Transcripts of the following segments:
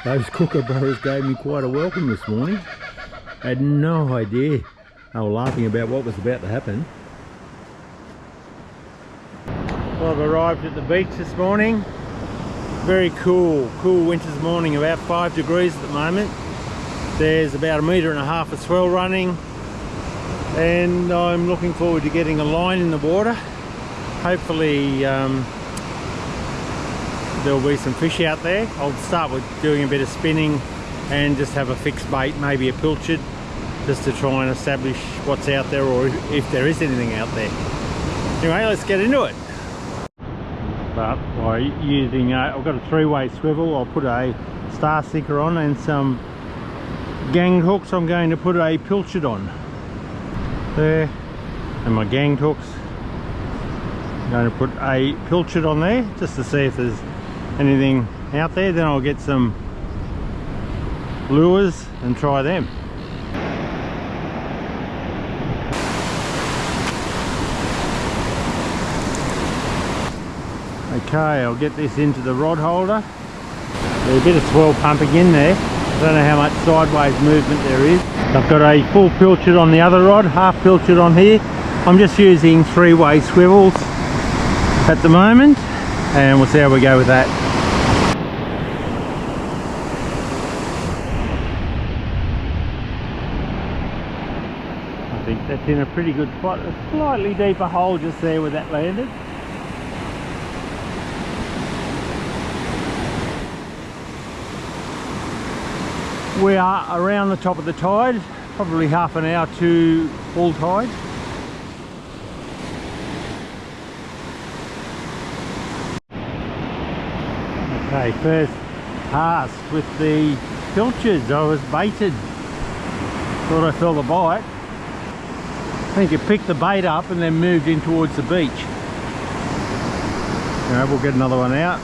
Those kookaburras gave me quite a welcome this morning. I had no idea. They were laughing about what was about to happen. Well, I've arrived at the beach this morning. Very cool winter's morning, about 5 degrees at the moment. There's about 1.5 meters of swell running, and I'm looking forward to getting a line in the water. Hopefully there'll be some fish out there. I'll start with doing a bit of spinning and just have a fixed bait, maybe a pilchard, just to try and establish what's out there, or if there is anything out there. Anyway, let's get into it. But by using, I've got a 3-way swivel. I'll put a star sinker on and some ganged hooks. I'm going to put a pilchard on there, and my ganged hooks. I'm going to put a pilchard on there just to see if there's anything out there. Then I'll get some lures and try them. Okay, I'll get this into the rod holder. There's a bit of swell pumping in there. I don't know how much sideways movement there is. I've got a full pilchard on the other rod, half pilchard on here. I'm just using 3-way swivels at the moment, and we'll see how we go with that. I think that's in a pretty good spot. A slightly deeper hole just there where that landed. We are around the top of the tide, probably half an hour to full tide. Okay, first pass with the pilchards. I was baited. Thought I felt a bite. I think it picked the bait up and then moved in towards the beach. Alright, we'll get another one out.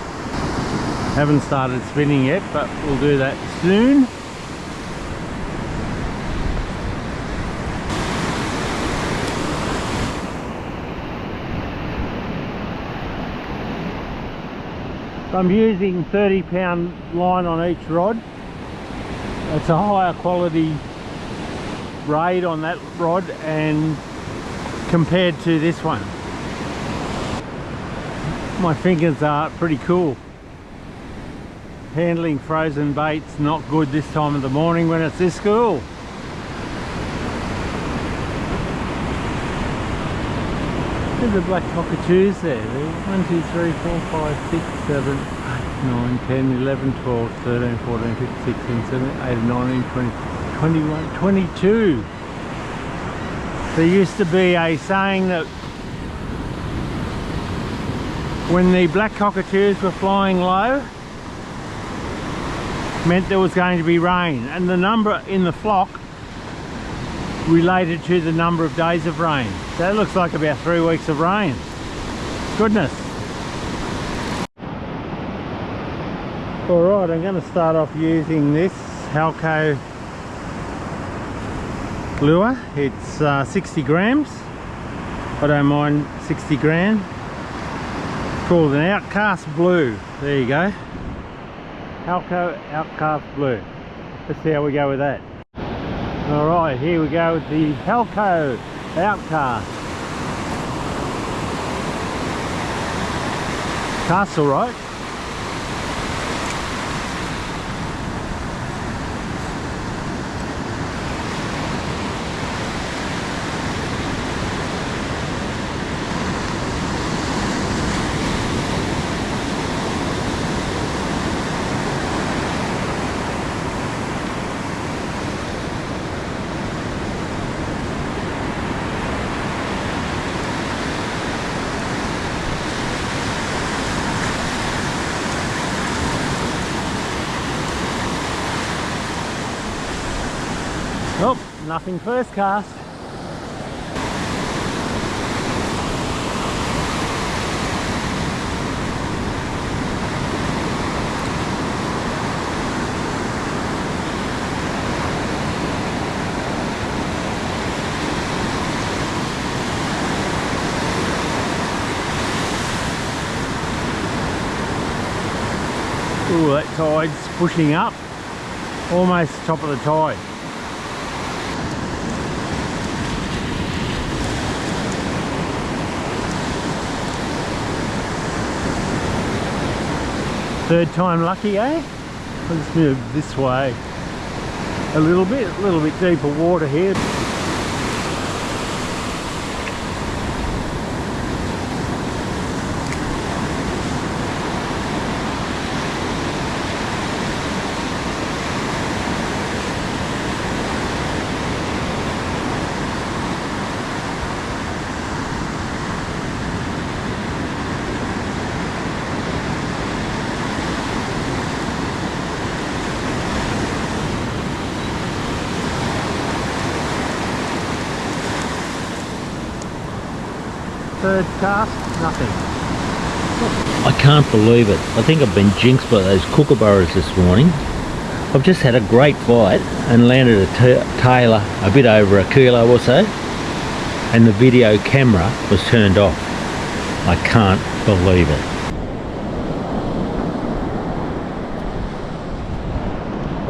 Haven't started spinning yet, but we'll do that soon. I'm using 30-pound line on each rod. It's a higher quality braid on that rod and compared to this one. My fingers are pretty cool. Handling frozen bait's not good this time of the morning when it's this cool. There's the black cockatoos there. 1, 2, 3, 4, 5, 6, 7, 8, 9, 10, 11, 12, 13, 14, 15, 16, 17, 18, 19, 20, 21, 22. There used to be a saying that when the black cockatoos were flying low, meant there was going to be rain, and the number in the flock related to the number of days of rain. That looks like about 3 weeks of rain. Goodness. Alright, I'm going to start off using this Halco lure. It's 60 grams. I don't mind 60 gram. It's called an Outcast Blue. There you go. Halco Outcast Blue. Let's see how we go with that. Alright, here we go with the Halco Outcast. Casts alright. Oh, nothing first cast. Ooh, that tide's pushing up. Almost top of the tide. Third time lucky, eh? Let's move this way a little bit deeper water here. Third cast, nothing. I can't believe it. I think I've been jinxed by those kookaburras this morning. I've just had a great fight and landed a tailor a bit over a kilo or so, and the video camera was turned off. I can't believe it.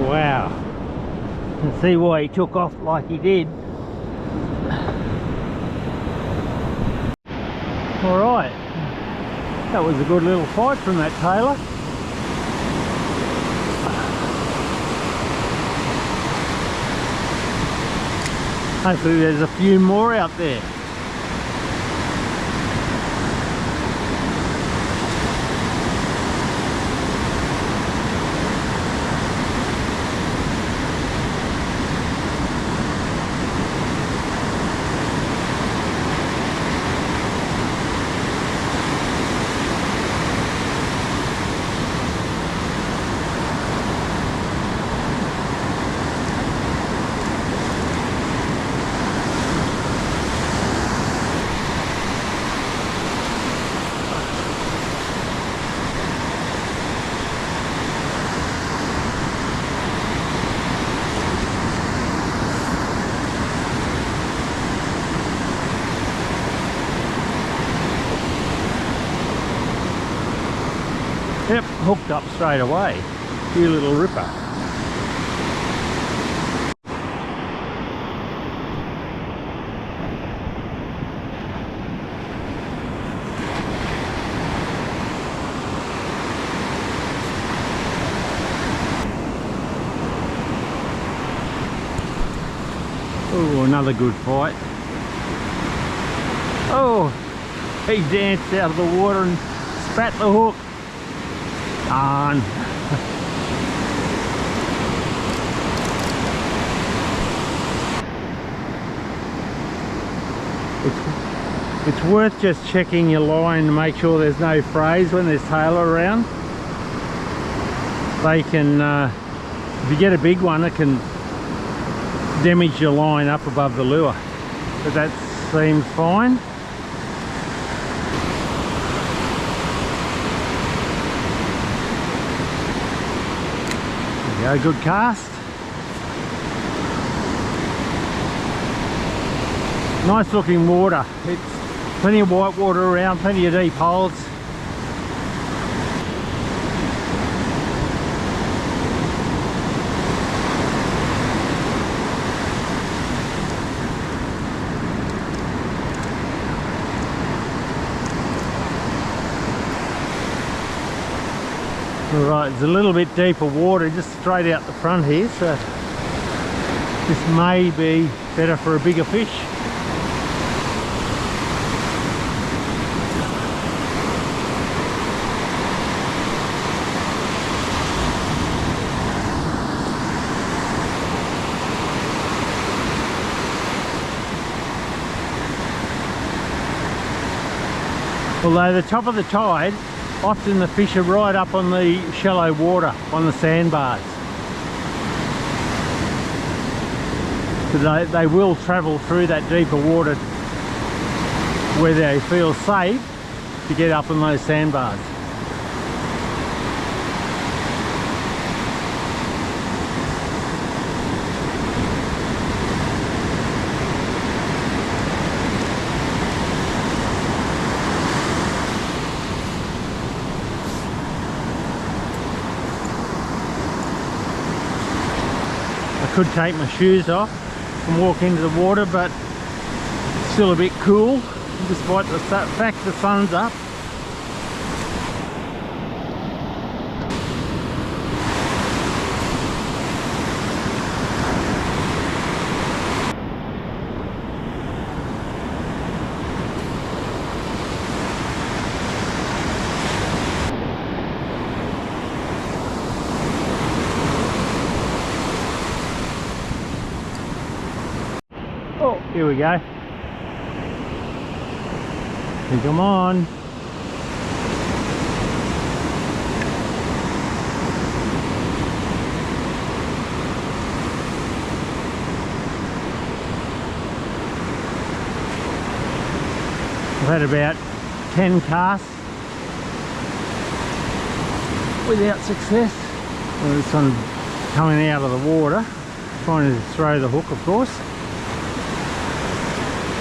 Wow. You can see why he took off like he did. Alright, that was a good little fight from that tailor. Hopefully there's a few more out there. Yep, hooked up straight away. Cute little ripper. Oh, another good fight. Oh, he danced out of the water and spat the hook. On. It's worth just checking your line to make sure there's no frays when there's tailor around. They can, if you get a big one, it can damage your line up above the lure. But that seems fine. There you go, good cast. Nice looking water. It's plenty of white water around, plenty of deep holes. Alright, it's a little bit deeper water just straight out the front here, so this may be better for a bigger fish. Although the top of the tide, often the fish are right up on the shallow water, on the sandbars. So they will travel through that deeper water where they feel safe to get up on those sandbars. Could take my shoes off and walk into the water, but still a bit cool despite the fact the sun's up. Oh, here we go. Come on. I've had about 10 casts without success. Well, this one coming out of the water, trying to throw the hook, of course.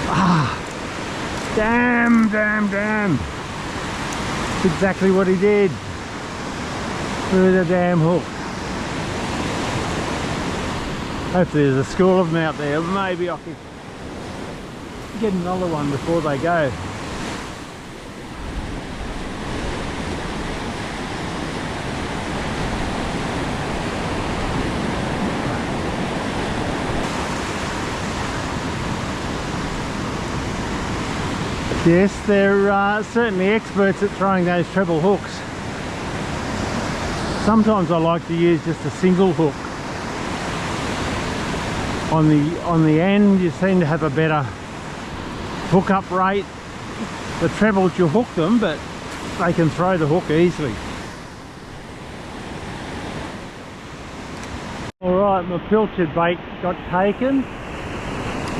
Ah, damn. That's exactly what he did. Through the damn hook. Hopefully there's a school of them out there. Maybe I could get another one before they go. Yes, they're certainly experts at throwing those treble hooks. Sometimes I like to use just a single hook. On the end you seem to have a better hook up rate. The trebles you hook them, but they can throw the hook easily. Alright, my pilchard bait got taken.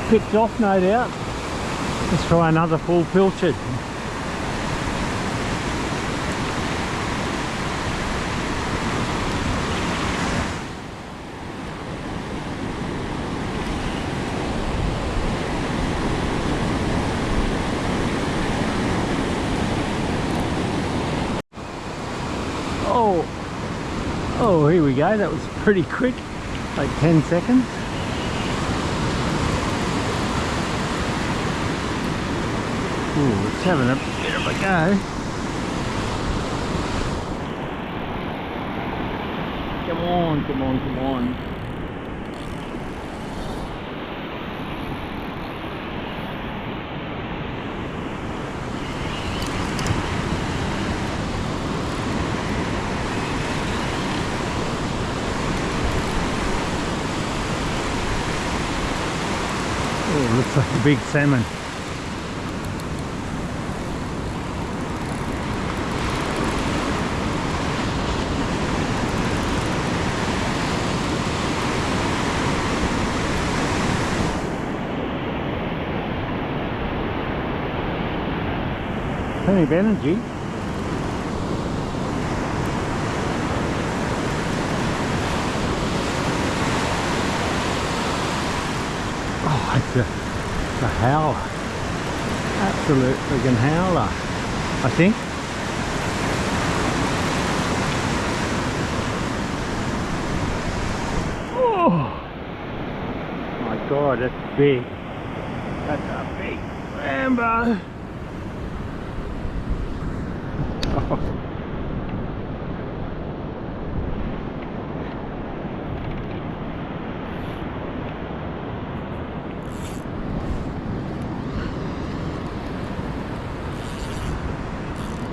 Picked off, no doubt. Let's try another full pilchard. Oh, here we go. That was pretty quick, like 10 seconds. Ooh, it's having a bit of a go. Come on. Oh, looks like a big salmon. Plenty of energy. Oh, it's a howler. Absolute friggin' howler, I think. Oh my God, that's big. That's a big Rambo.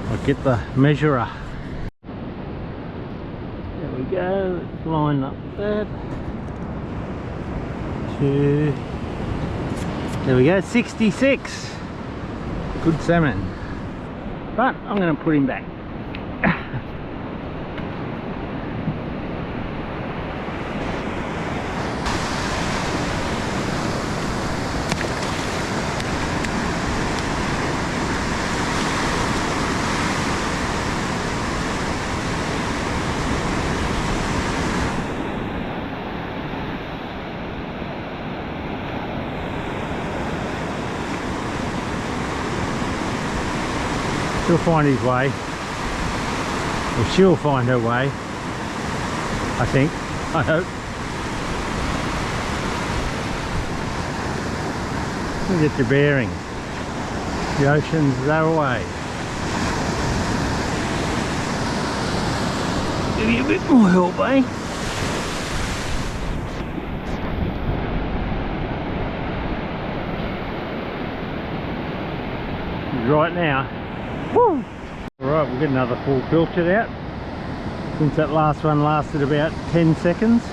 I'll get the measurer. There we go, let's line up that. 2. There we go, 66. Good salmon. But I'm going to put him back. He'll find his way, or she'll find her way, I think, I hope. Get your bearings. The ocean's that way. Give you a bit more help, eh? Right now. Woo! Alright, we'll get another full pilchard out. Since that last one lasted about 10 seconds.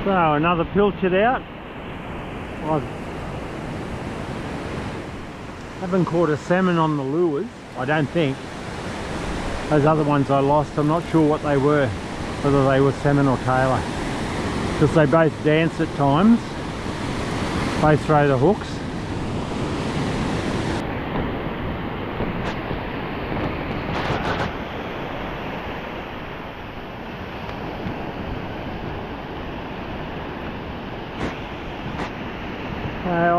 So another pilchard out. I haven't caught a salmon on the lures, I don't think. Those other ones I lost, I'm not sure what they were, whether they were salmon or tailor. Because they both dance at times, both throw the hooks.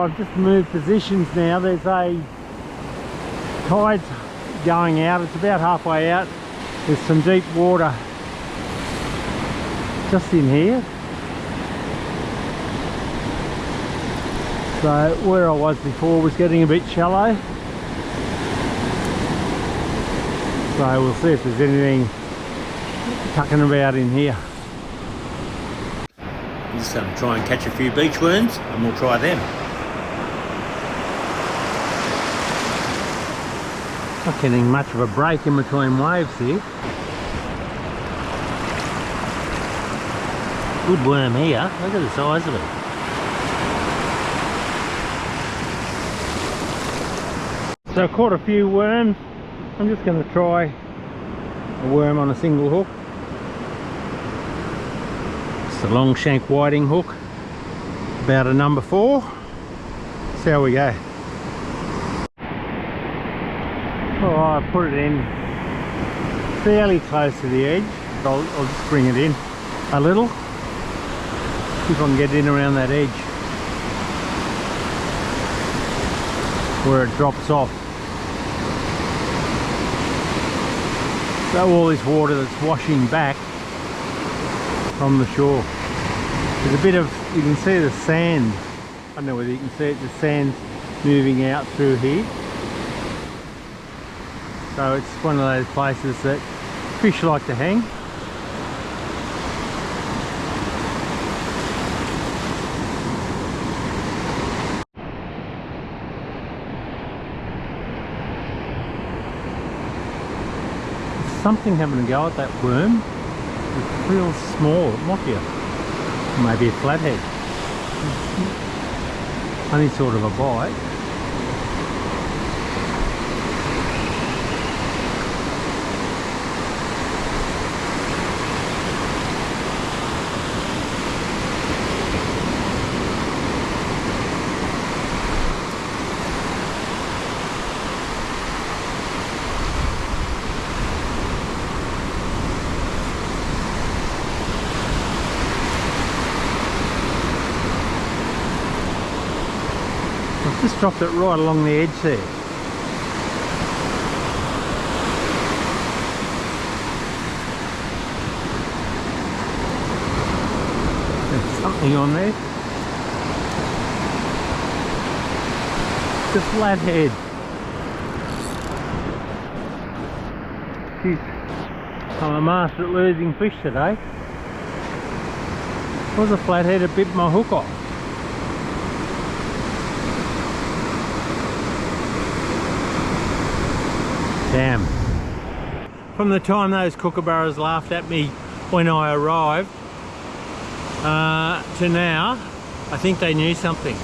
I've just moved positions now. There's a tide going out. It's about halfway out. There's some deep water just in here. So where I was before was getting a bit shallow. So we'll see if there's anything tucking about in here. I'm just going to try and catch a few beach worms and we'll try them. Not getting much of a break in between waves here. Good worm here. Look at the size of it. So I caught a few worms. I'm just going to try a worm on a single hook. It's a long shank whiting hook, about a number 4. See how we go. Oh, I put it in fairly close to the edge. I'll just bring it in a little. See if I can get in around that edge where it drops off. So all this water that's washing back from the shore. There's a bit of, you can see the sand. I don't know whether you can see it, the sand moving out through here. So it's one of those places that fish like to hang. There's something having a go at that worm. It feels small. It might be maybe a flathead. Only sort of a bite. Just dropped it right along the edge there. There's something on there. It's a flathead. Jeez, I'm a master at losing fish today. It was a flathead that bit my hook off. Damn. From the time those kookaburras laughed at me when I arrived to now, I think they knew something.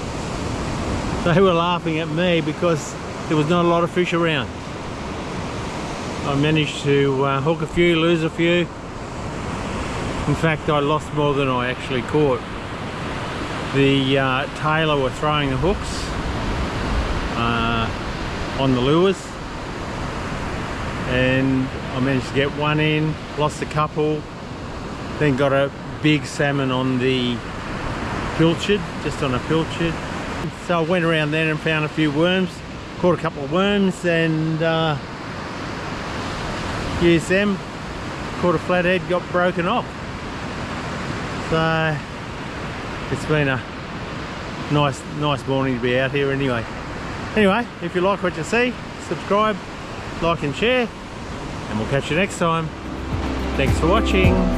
They were laughing at me because there was not a lot of fish around. I managed to hook a few, lose a few. In fact, I lost more than I actually caught. The tailor were throwing the hooks on the lures. and I managed to get one in, lost a couple, then got a big salmon on the pilchard, just on a pilchard. So I went around then and found a few worms, caught a couple of worms and used them, caught a flathead, got broken off. So it's been a nice morning to be out here anyway. Anyway, if you like what you see, subscribe, like and share, and we'll catch you next time. Thanks for watching.